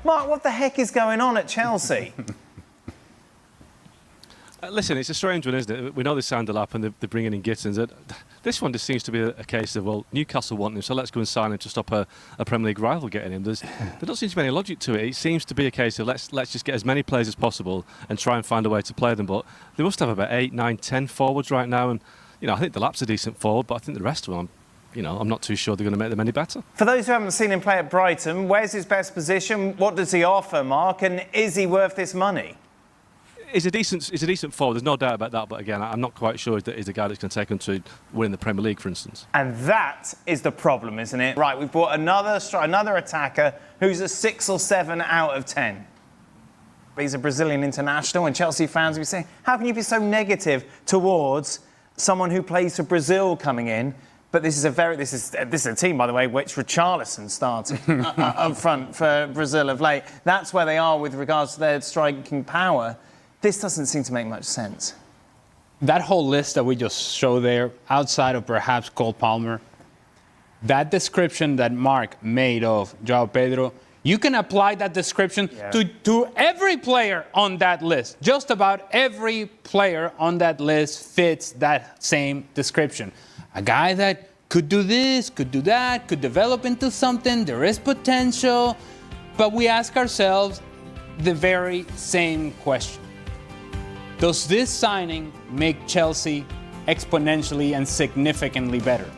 Mark, what the heck is going on at Chelsea? Listen, it's a strange one, isn't it? We know they signed a lap and they're bringing in Gittens. This one just seems to be a case of, well, Newcastle want him, so let's go and sign him to stop a Premier League rival getting him. There doesn't seem to be any logic to it. It seems to be a case of let's just get as many players as possible and try and find a way to play them. But they must have about 8, 9, 10 forwards right now, and I think the lap's a decent forward, but I think the rest of them, I'm not too sure they're going to make them any better. For those who haven't seen him play at Brighton, where's his best position? What does he offer, Mark? And is he worth this money? He's a decent forward, there's no doubt about that, but again, I'm not quite sure he's the guy that's going to take him to win the Premier League, for instance. And that is the problem, isn't it? Right, we've brought another attacker who's a 6 or 7 out of 10. He's a Brazilian international, and Chelsea fans will be saying, how can you be so negative towards someone who plays for Brazil coming in? But this is a team, by the way, which Richarlison started up front for Brazil of late. That's where they are with regards to their striking power. This doesn't seem to make much sense. That whole list that we just showed there, outside of perhaps Cole Palmer, that description that Mark made of Joao Pedro, you can apply that description to every player on that list. Just about every player on that list fits that same description. A guy that could do this, could do that, could develop into something, there is potential, but we ask ourselves the very same question. Does this signing make Chelsea exponentially and significantly better?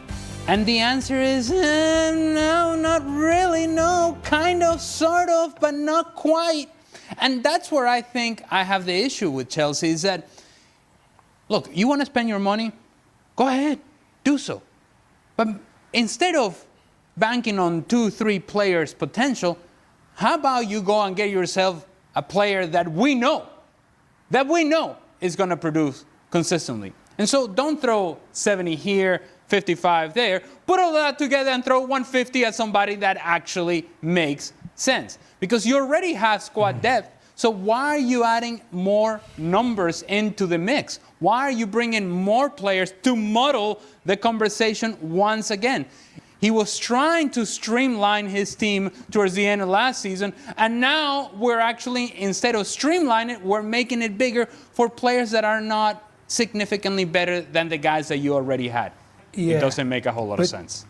And the answer is no, not really, no, kind of, sort of, but not quite. And that's where I think I have the issue with Chelsea is that, look, you want to spend your money? Go ahead, do so. But instead of banking on 2-3 players' potential, how about you go and get yourself a player that we know is going to produce consistently. And so don't throw 70 here, 55 there. Put all that together and throw 150 at somebody that actually makes sense. Because you already have squad depth, so why are you adding more numbers into the mix? Why are you bringing more players to muddle the conversation once again? He was trying to streamline his team towards the end of last season, and now we're actually, instead of streamlining it, we're making it bigger for players that are not significantly better than the guys that you already had. It doesn't make a whole lot of sense.